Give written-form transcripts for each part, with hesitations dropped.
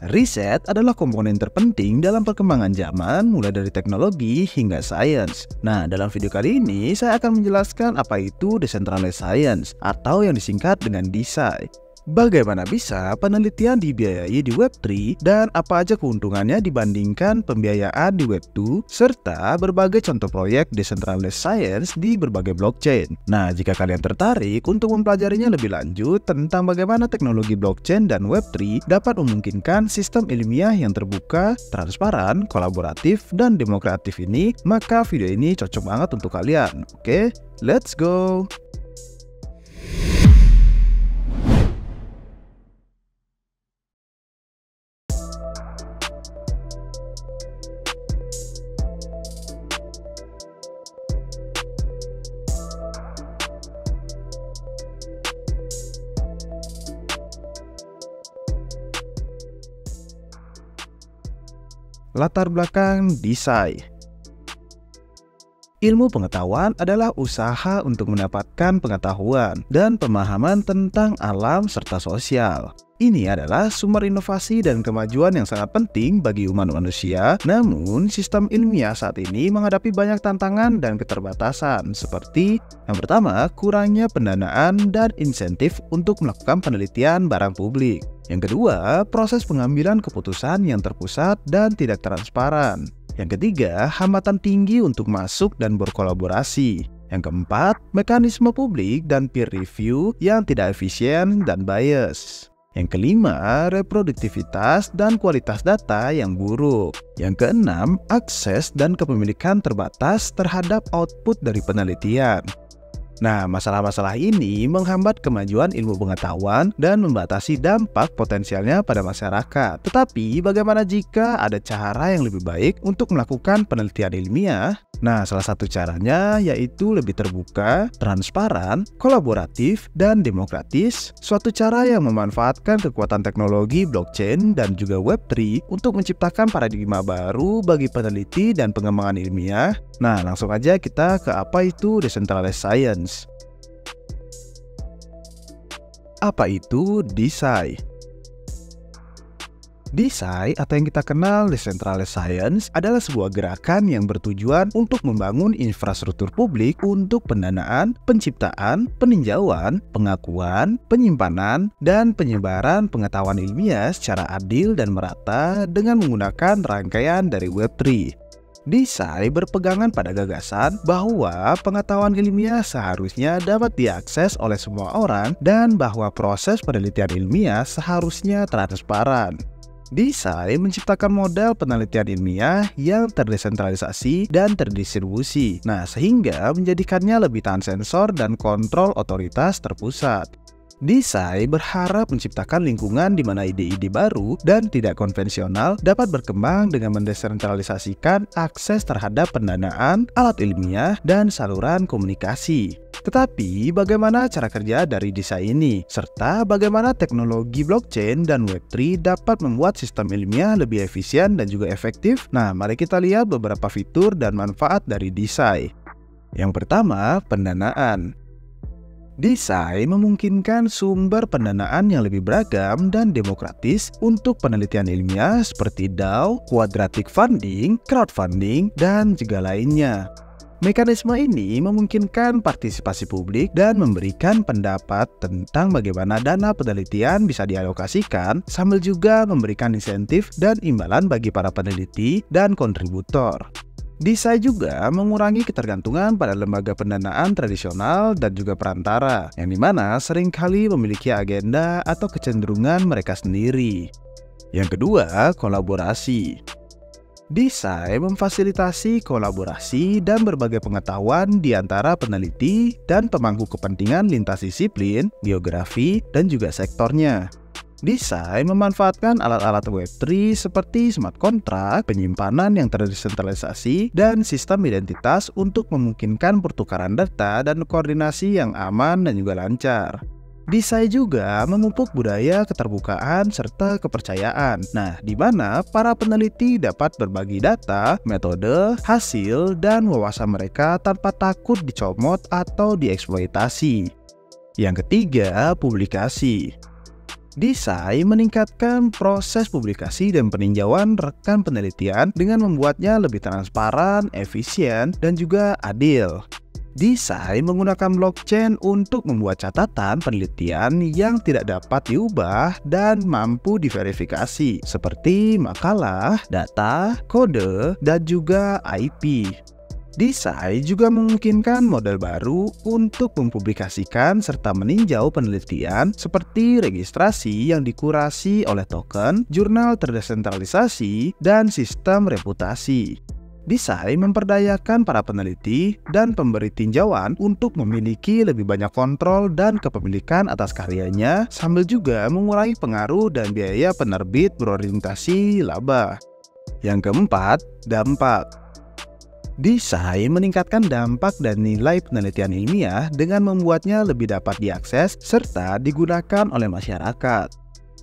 Riset adalah komponen terpenting dalam perkembangan zaman, mulai dari teknologi hingga sains. Nah, dalam video kali ini saya akan menjelaskan apa itu decentralized science atau yang disingkat dengan DeSci. Bagaimana bisa penelitian dibiayai di Web3 dan apa aja keuntungannya dibandingkan pembiayaan di Web2 serta berbagai contoh proyek decentralized science di berbagai blockchain. Nah, jika kalian tertarik untuk mempelajarinya lebih lanjut tentang bagaimana teknologi blockchain dan Web3 dapat memungkinkan sistem ilmiah yang terbuka, transparan, kolaboratif, dan demokratif ini, maka video ini cocok banget untuk kalian. Oke, let's go! Latar belakang DeSci. Ilmu pengetahuan adalah usaha untuk mendapatkan pengetahuan dan pemahaman tentang alam serta sosial. Ini adalah sumber inovasi dan kemajuan yang sangat penting bagi umat manusia. Namun, sistem ilmiah saat ini menghadapi banyak tantangan dan keterbatasan, seperti yang pertama, kurangnya pendanaan dan insentif untuk melakukan penelitian barang publik. Yang kedua, proses pengambilan keputusan yang terpusat dan tidak transparan. Yang ketiga, hambatan tinggi untuk masuk dan berkolaborasi. Yang keempat, mekanisme publik dan peer review yang tidak efisien dan bias. Yang kelima, reproduktivitas dan kualitas data yang buruk. Yang keenam, akses dan kepemilikan terbatas terhadap output dari penelitian. Nah, masalah-masalah ini menghambat kemajuan ilmu pengetahuan dan membatasi dampak potensialnya pada masyarakat. Tetapi, bagaimana jika ada cara yang lebih baik untuk melakukan penelitian ilmiah? Nah, salah satu caranya yaitu lebih terbuka, transparan, kolaboratif, dan demokratis. Suatu cara yang memanfaatkan kekuatan teknologi blockchain dan juga Web3 untuk menciptakan paradigma baru bagi peneliti dan pengembangan ilmiah. Nah, langsung aja kita ke apa itu decentralized science. Apa itu DeSci? DeSci atau yang kita kenal decentralized science adalah sebuah gerakan yang bertujuan untuk membangun infrastruktur publik untuk pendanaan, penciptaan, peninjauan, pengakuan, penyimpanan, dan penyebaran pengetahuan ilmiah secara adil dan merata dengan menggunakan rangkaian dari Web3. DeSci berpegangan pada gagasan bahwa pengetahuan ilmiah seharusnya dapat diakses oleh semua orang dan bahwa proses penelitian ilmiah seharusnya transparan. DeSci menciptakan model penelitian ilmiah yang terdesentralisasi dan terdistribusi, sehingga menjadikannya lebih tahan sensor dan kontrol otoritas terpusat. DeSci berharap menciptakan lingkungan di mana ide-ide baru dan tidak konvensional dapat berkembang dengan mendesentralisasikan akses terhadap pendanaan, alat ilmiah, dan saluran komunikasi. Tetapi, bagaimana cara kerja dari DeSci ini? Serta bagaimana teknologi blockchain dan Web3 dapat membuat sistem ilmiah lebih efisien dan juga efektif? Nah, mari kita lihat beberapa fitur dan manfaat dari DeSci. Yang pertama, pendanaan. DeSci memungkinkan sumber pendanaan yang lebih beragam dan demokratis untuk penelitian ilmiah seperti DAO, quadratic funding, crowdfunding, dan juga lainnya. Mekanisme ini memungkinkan partisipasi publik dan memberikan pendapat tentang bagaimana dana penelitian bisa dialokasikan, sambil juga memberikan insentif dan imbalan bagi para peneliti dan kontributor. DeSci juga mengurangi ketergantungan pada lembaga pendanaan tradisional dan juga perantara, yang dimana seringkali memiliki agenda atau kecenderungan mereka sendiri. Yang kedua, kolaborasi. DeSci memfasilitasi kolaborasi dan berbagai pengetahuan di antara peneliti dan pemangku kepentingan lintas disiplin, geografi, dan juga sektornya. DeSci memanfaatkan alat-alat Web3 seperti smart contract, penyimpanan yang terdesentralisasi, dan sistem identitas untuk memungkinkan pertukaran data dan koordinasi yang aman dan juga lancar. DeSci juga memupuk budaya keterbukaan serta kepercayaan. Nah, di mana para peneliti dapat berbagi data, metode, hasil, dan wawasan mereka tanpa takut dicomot atau dieksploitasi. Yang ketiga, publikasi. DeSci meningkatkan proses publikasi dan peninjauan rekan penelitian dengan membuatnya lebih transparan, efisien, dan juga adil. DeSci menggunakan blockchain untuk membuat catatan penelitian yang tidak dapat diubah dan mampu diverifikasi, seperti makalah, data, kode, dan juga IP. DeSci juga memungkinkan model baru untuk mempublikasikan serta meninjau penelitian seperti registrasi yang dikurasi oleh token, jurnal terdesentralisasi, dan sistem reputasi. DeSci memperdayakan para peneliti dan pemberi tinjauan untuk memiliki lebih banyak kontrol dan kepemilikan atas karyanya, sambil juga mengurangi pengaruh dan biaya penerbit berorientasi laba. Yang keempat, dampak. DeSci meningkatkan dampak dan nilai penelitian ilmiah dengan membuatnya lebih dapat diakses serta digunakan oleh masyarakat.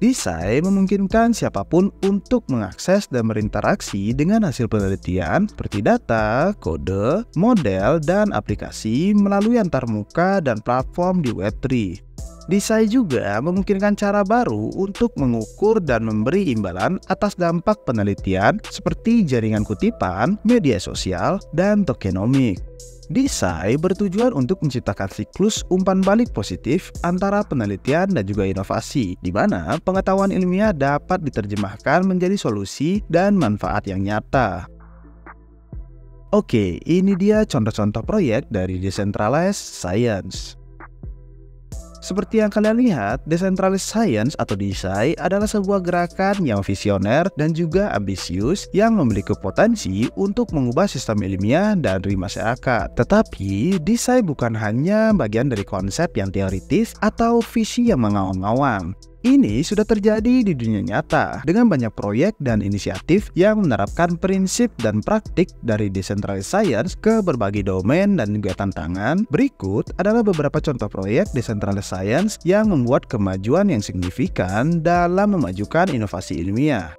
DeSci memungkinkan siapapun untuk mengakses dan berinteraksi dengan hasil penelitian seperti data, kode, model, dan aplikasi melalui antarmuka dan platform di Web3. DeSci juga memungkinkan cara baru untuk mengukur dan memberi imbalan atas dampak penelitian seperti jaringan kutipan, media sosial, dan tokenomik. DeSci bertujuan untuk menciptakan siklus umpan balik positif antara penelitian dan juga inovasi, di mana pengetahuan ilmiah dapat diterjemahkan menjadi solusi dan manfaat yang nyata. Oke, ini dia contoh-contoh proyek dari Decentralized Science. Seperti yang kalian lihat, Decentralized Science atau DeSci adalah sebuah gerakan yang visioner dan juga ambisius yang memiliki potensi untuk mengubah sistem ilmiah dari masyarakat. Tetapi, DeSci bukan hanya bagian dari konsep yang teoritis atau visi yang mengawang-awang. Ini sudah terjadi di dunia nyata dengan banyak proyek dan inisiatif yang menerapkan prinsip dan praktik dari Decentralized Science ke berbagai domain dan juga tantangan. Berikut adalah beberapa contoh proyek Decentralized Science yang membuat kemajuan yang signifikan dalam memajukan inovasi ilmiah.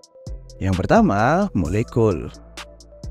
Yang pertama, Molecule.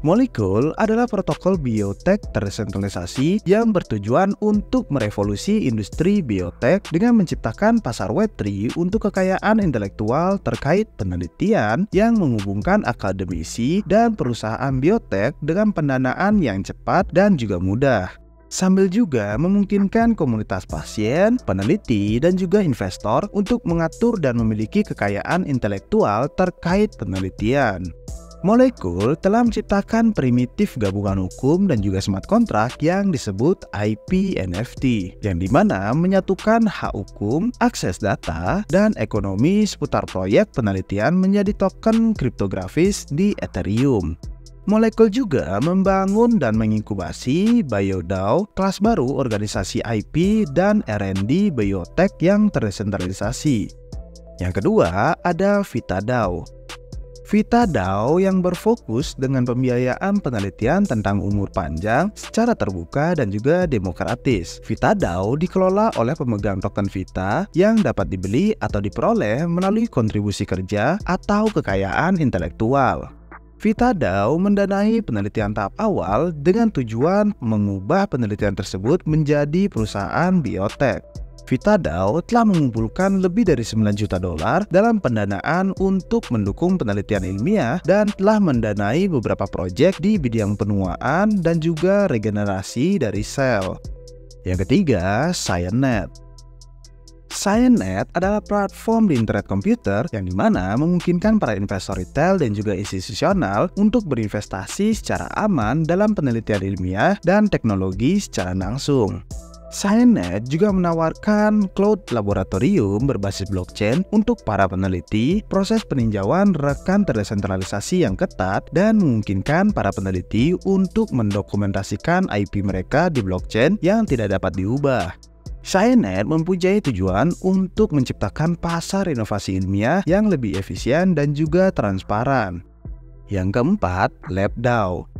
Molecule adalah protokol biotek terdesentralisasi yang bertujuan untuk merevolusi industri biotek dengan menciptakan pasar Web3 untuk kekayaan intelektual terkait penelitian yang menghubungkan akademisi dan perusahaan biotek dengan pendanaan yang cepat dan juga mudah, sambil juga memungkinkan komunitas pasien, peneliti, dan juga investor untuk mengatur dan memiliki kekayaan intelektual terkait penelitian. Molecule telah menciptakan primitif gabungan hukum dan juga smart contract yang disebut IP NFT, yang dimana menyatukan hak hukum, akses data, dan ekonomi seputar proyek penelitian menjadi token kriptografis di Ethereum. Molecule juga membangun dan menginkubasi BioDAO, kelas baru organisasi IP dan R&D biotech yang terdesentralisasi. Yang kedua ada VitaDAO. VitaDAO yang berfokus dengan pembiayaan penelitian tentang umur panjang secara terbuka dan juga demokratis. VitaDAO dikelola oleh pemegang token Vita yang dapat dibeli atau diperoleh melalui kontribusi kerja atau kekayaan intelektual. VitaDAO mendanai penelitian tahap awal dengan tujuan mengubah penelitian tersebut menjadi perusahaan biotek. VitaDAO telah mengumpulkan lebih dari 9 juta dolar dalam pendanaan untuk mendukung penelitian ilmiah dan telah mendanai beberapa proyek di bidang penuaan dan juga regenerasi dari sel. Yang ketiga, ScienceNet. ScienceNet adalah platform di internet komputer yang dimana memungkinkan para investor retail dan juga institusional untuk berinvestasi secara aman dalam penelitian ilmiah dan teknologi secara langsung. ScienceNet juga menawarkan cloud laboratorium berbasis blockchain untuk para peneliti, proses peninjauan rekan terdesentralisasi yang ketat, dan memungkinkan para peneliti untuk mendokumentasikan IP mereka di blockchain yang tidak dapat diubah. ScienceNet mempunyai tujuan untuk menciptakan pasar inovasi ilmiah yang lebih efisien dan juga transparan. Yang keempat, LabDAO.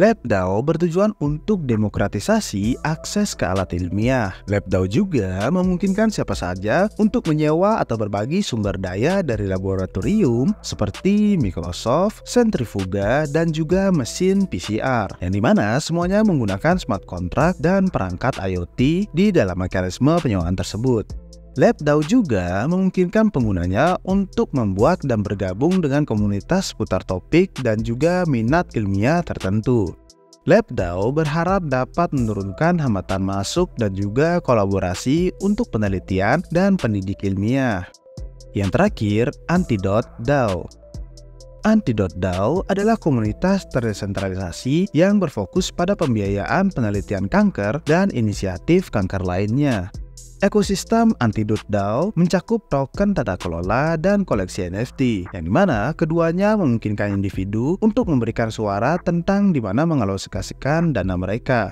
LabDAO bertujuan untuk demokratisasi akses ke alat ilmiah. LabDAO juga memungkinkan siapa saja untuk menyewa atau berbagi sumber daya dari laboratorium seperti Microsoft, sentrifuga, dan juga mesin PCR, yang dimana semuanya menggunakan smart contract dan perangkat IoT di dalam mekanisme penyewaan tersebut. LabDAO juga memungkinkan penggunanya untuk membuat dan bergabung dengan komunitas seputar topik dan juga minat ilmiah tertentu. LabDAO berharap dapat menurunkan hambatan masuk dan juga kolaborasi untuk penelitian dan pendidik ilmiah. Yang terakhir, Antidote.DAO. Antidote.DAO adalah komunitas terdesentralisasi yang berfokus pada pembiayaan penelitian kanker dan inisiatif kanker lainnya. Ekosistem Antidote.DAO mencakup token tata kelola dan koleksi NFT, yang dimana keduanya memungkinkan individu untuk memberikan suara tentang di mana mengalokasikan dana mereka.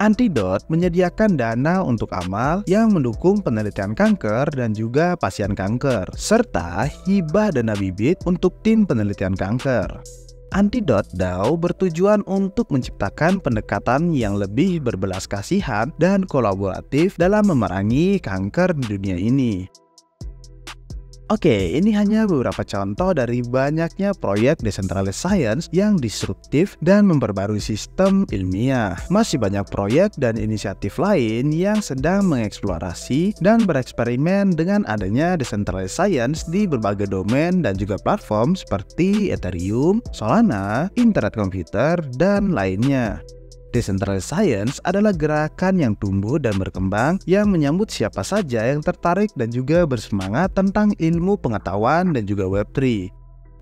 Antidote menyediakan dana untuk amal yang mendukung penelitian kanker dan juga pasien kanker, serta hibah dana bibit untuk tim penelitian kanker. Antidote.DAO bertujuan untuk menciptakan pendekatan yang lebih berbelas kasihan dan kolaboratif dalam memerangi kanker di dunia ini. Oke, ini hanya beberapa contoh dari banyaknya proyek decentralized science yang disruptif dan memperbarui sistem ilmiah. Masih banyak proyek dan inisiatif lain yang sedang mengeksplorasi dan bereksperimen dengan adanya decentralized science di berbagai domain dan juga platform seperti Ethereum, Solana, internet komputer, dan lainnya. Decentralized Science adalah gerakan yang tumbuh dan berkembang yang menyambut siapa saja yang tertarik dan juga bersemangat tentang ilmu pengetahuan dan juga Web3.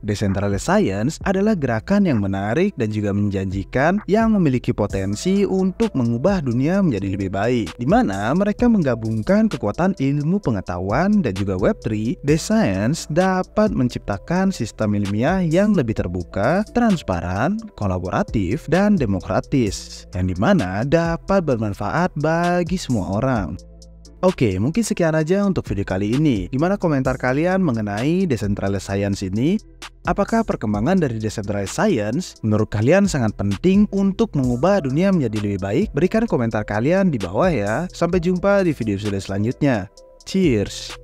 Decentralized Science adalah gerakan yang menarik dan juga menjanjikan yang memiliki potensi untuk mengubah dunia menjadi lebih baik, di mana mereka menggabungkan kekuatan ilmu pengetahuan dan juga Web3. The Science dapat menciptakan sistem ilmiah yang lebih terbuka, transparan, kolaboratif, dan demokratis, yang dimana dapat bermanfaat bagi semua orang. Oke, mungkin sekian aja untuk video kali ini. Gimana komentar kalian mengenai Decentralized Science ini? Apakah perkembangan dari Decentralized Science menurut kalian sangat penting untuk mengubah dunia menjadi lebih baik? Berikan komentar kalian di bawah ya. Sampai jumpa di video selanjutnya. Cheers!